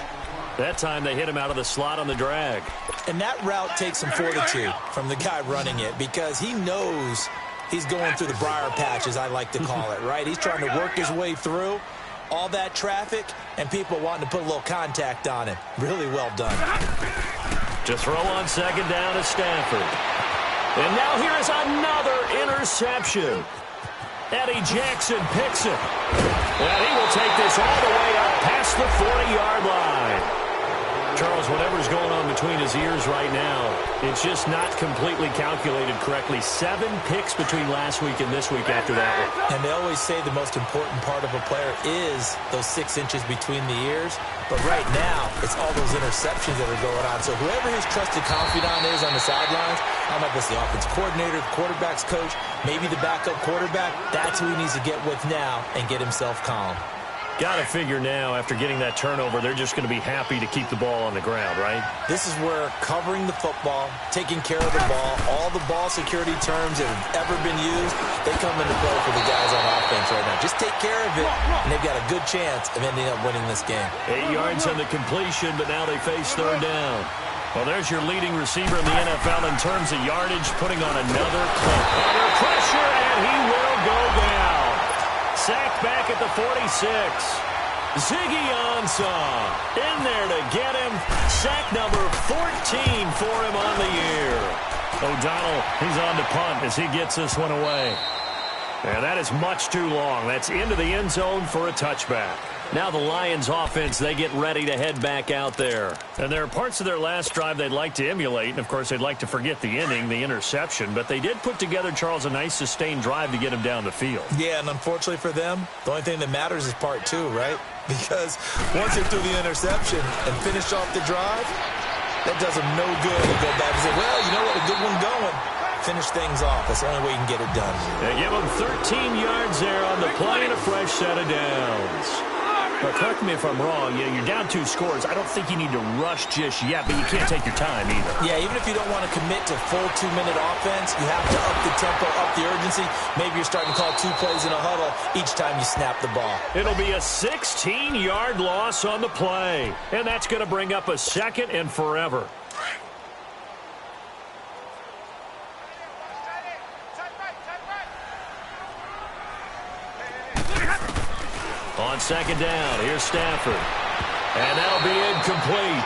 That time they hit him out of the slot on the drag. And that route takes some fortitude from the guy running it because he knows he's going through the briar patch, as I like to call it, right? He's trying to work his way through all that traffic and people wanting to put a little contact on him. Really well done. To throw on second down is Stafford. And now here is another interception. Eddie Jackson picks it. And he will take this all the way up past the 40-yard line. Charles, whatever's going on between his ears right now, it's just not completely calculated correctly. 7 picks between last week and this week after that one. And they always say the most important part of a player is those 6 inches between the ears. But right now, it's all those interceptions that are going on. So whoever his trusted confidant is on the sidelines, I don't know if it's the offense coordinator, the quarterback's coach, maybe the backup quarterback, that's who he needs to get with now and get himself calm. Got to figure now, after getting that turnover, they're just going to be happy to keep the ball on the ground, right? This is where covering the football, taking care of the ball, all the ball security terms that have ever been used, they come into play for the guys on offense right now. Just take care of it, and they've got a good chance of ending up winning this game. 8 yards on the completion, but now they face third down. Well, there's your leading receiver in the NFL in terms of yardage, putting on another clip. Under pressure, and he will go down. Sacked back at the 46. Ziggy Ansah in there to get him. Sack number 14 for him on the year. O'Donnell, he's on to punt as he gets this one away. And that is much too long. That's into the end zone for a touchback. Now the Lions offense, they get ready to head back out there. And there are parts of their last drive they'd like to emulate. And, of course, they'd like to forget the inning, the interception. But they did put together, Charles, a nice sustained drive to get him down the field. Yeah, and unfortunately for them, the only thing that matters is part 2, right? Because once they threw the interception and finished off the drive, That does him no good to go back and say, well, you know what, a good one going. Finish things off. That's the only way you can get it done. They give him 13 yards there on the play and a fresh set of downs. But correct me if I'm wrong, you're down 2 scores. I don't think you need to rush just yet, but you can't take your time either. Yeah, even if you don't want to commit to full 2-minute offense, you have to up the tempo, up the urgency. Maybe you're starting to call 2 plays in a huddle each time you snap the ball. It'll be a 16-yard loss on the play, and that's going to bring up a 2nd and forever. On 2nd down, here's Stafford. And that'll be incomplete.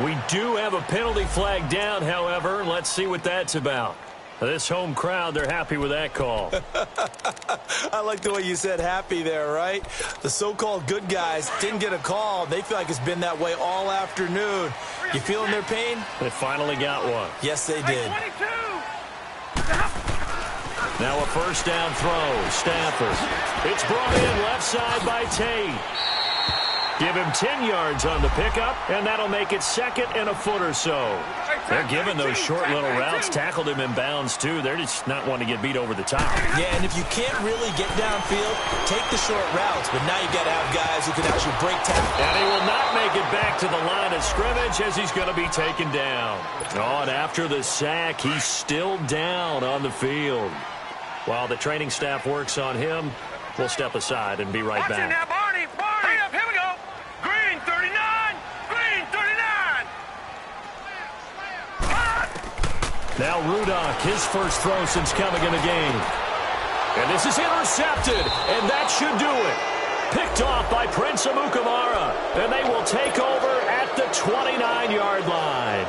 We do have a penalty flag down, however. Let's see what that's about. This home crowd, they're happy with that call. I like the way you said happy there, right? The so-called good guys didn't get a call. They feel like it's been that way all afternoon. You feeling their pain? They finally got one. Yes, they did. Now a 1st down throw. Stafford. It's brought in left side by Tate. Give him 10 yards on the pickup, and that'll make it 2nd and a foot or so. They're giving those short little routes. Tackled him in bounds, too. They're just not wanting to get beat over the top. Yeah, and if you can't really get downfield, take the short routes. But now you got to have guys who can actually break tackle. And he will not make it back to the line of scrimmage as he's going to be taken down. Oh, and after the sack, he's still down on the field. While the training staff works on him, we'll step aside and be right back. Now, Barney. Hurry up, here we go. Green 39. Green 39. Now Rudock, his first throw since coming in the game. And this is intercepted, and that should do it. Picked off by Prince Amukamara, and they will take over at the 29-yard line.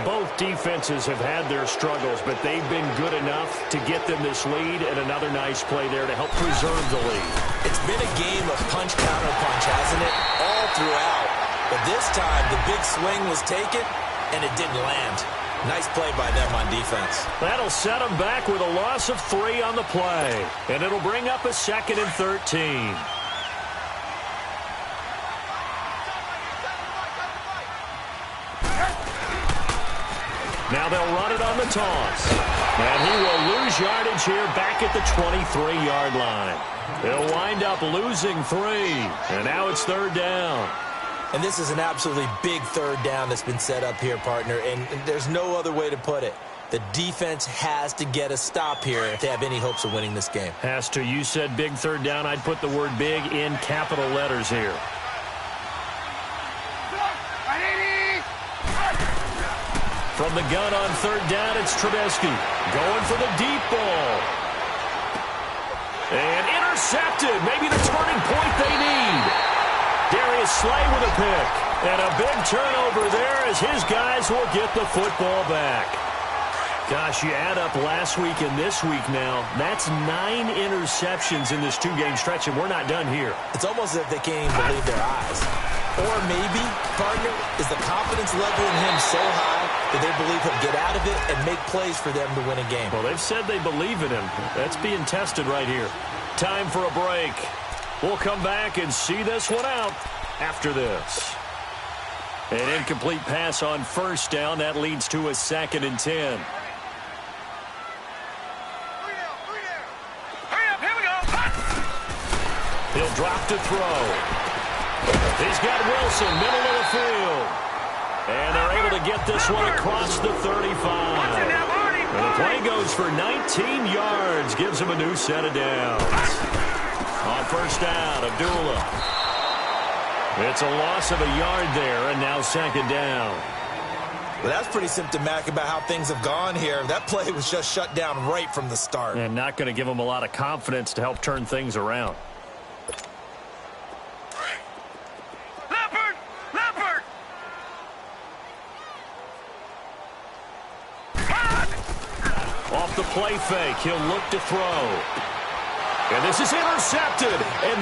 Both defenses have had their struggles, but they've been good enough to get them this lead, and another nice play there to help preserve the lead. It's been a game of punch, counter punch, hasn't it? All throughout. But this time, the big swing was taken, and it didn't land. Nice play by them on defense. That'll set them back with a loss of 3 on the play, and it'll bring up a 2nd and 13. Now they'll run it on the toss. And he will lose yardage here back at the 23-yard line. They'll wind up losing 3. And now it's 3rd down. And this is an absolutely big 3rd down that's been set up here, partner. And there's no other way to put it. The defense has to get a stop here if they have any hopes of winning this game. Has to. You said big 3rd down. I'd put the word big in capital letters here. From the gun on 3rd down, it's Trubisky. Going for the deep ball. And intercepted. Maybe the turning point they need. Darius Slay with a pick. And a big turnover there as his guys will get the football back. Gosh, you add up last week and this week now. That's 9 interceptions in this 2-game stretch, and we're not done here. It's almost as if they can't even believe their eyes. Or maybe, partner, is the confidence level in him so high that they believe he'll get out of it and make plays for them to win a game. Well, they've said they believe in him. That's being tested right here. Time for a break. We'll come back and see this one out after this. An incomplete pass on 1st down. That leads to a 2nd and 10. He'll drop to throw. He's got Wilson, middle of the field. And they're able to get this one across the 35. And the play goes for 19 yards. Gives him a new set of downs. On 1st down, Abdullah. It's a loss of a yard there, and now 2nd down. Well, that's pretty symptomatic about how things have gone here. That play was just shut down right from the start. And not going to give him a lot of confidence to help turn things around. Off the play fake, he'll look to throw. And this is intercepted. And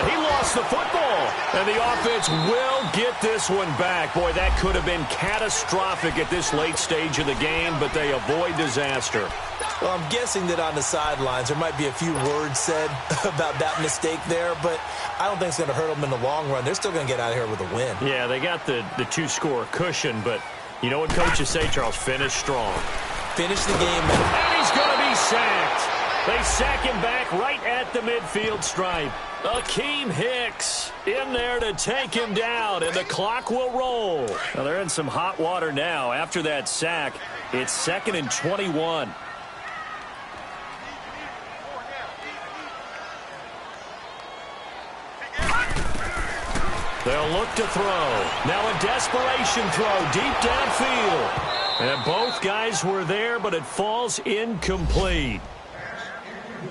he lost the football. And the offense will get this one back. Boy, that could have been catastrophic at this late stage of the game, but they avoid disaster. Well, I'm guessing that on the sidelines there might be a few words said about that mistake there, but I don't think it's going to hurt them in the long run. They're still going to get out of here with a win. Yeah, they got the two-score cushion, but you know what coaches say, Charles? Finish strong. Finish the game. And he's going to be sacked. They sack him back right at the midfield stripe. Akeem Hicks in there to take him down, and the clock will roll. Now, they're in some hot water now. After that sack, it's 2nd and 21. They'll look to throw. Now a desperation throw deep downfield. And both guys were there, but it falls incomplete.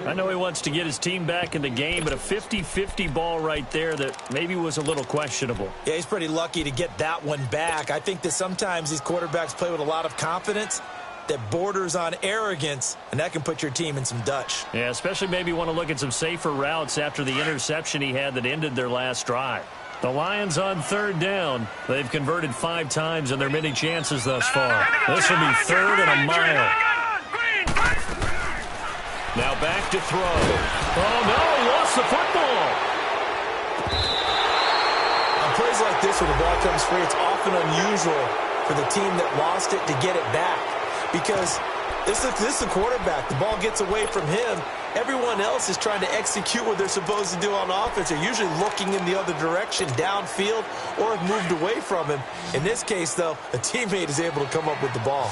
I know he wants to get his team back in the game, but a 50-50 ball right there that maybe was a little questionable. Yeah, he's pretty lucky to get that one back. I think that sometimes these quarterbacks play with a lot of confidence that borders on arrogance, and that can put your team in some Dutch. Yeah, especially maybe want to look at some safer routes after the interception he had that ended their last drive. The Lions on 3rd down. They've converted 5 times in their many chances thus far. This will be 3rd and a mile. Now back to throw. Oh, no, he lost the football. On plays like this where the ball comes free, it's often unusual for the team that lost it to get it back. Because this is the quarterback. The ball gets away from him. Everyone else is trying to execute what they're supposed to do on offense. They're usually looking in the other direction, downfield, or have moved away from him. In this case, though, a teammate is able to come up with the ball.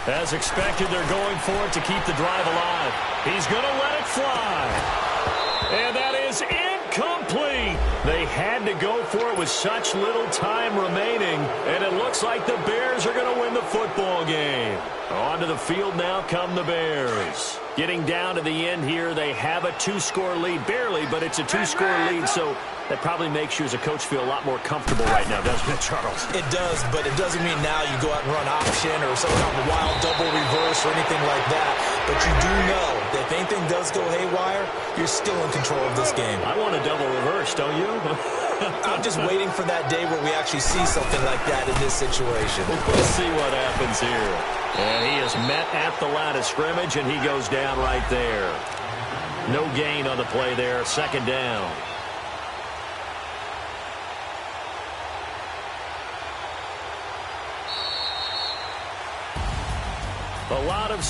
As expected, they're going for it to keep the drive alive. He's going to let it fly. And that is incomplete. They had to go for it with such little time remaining, and it looks like the Bears are going to win the football game. Onto the field now come the Bears. Getting down to the end here, they have a 2-score lead. Barely, but it's a 2-score lead, so that probably makes you as a coach feel a lot more comfortable right now, doesn't it, Charles? It does, but it doesn't mean now you go out and run option or some kind of wild double reverse or anything like that. But you do know that if anything does go haywire, you're still in control of this game. I want a double reverse, don't you? I'm just waiting for that day where we actually see something like that in this situation. We'll see what happens here. And he is met at the line of scrimmage, and he goes down right there. No gain on the play there. 2nd down. A lot of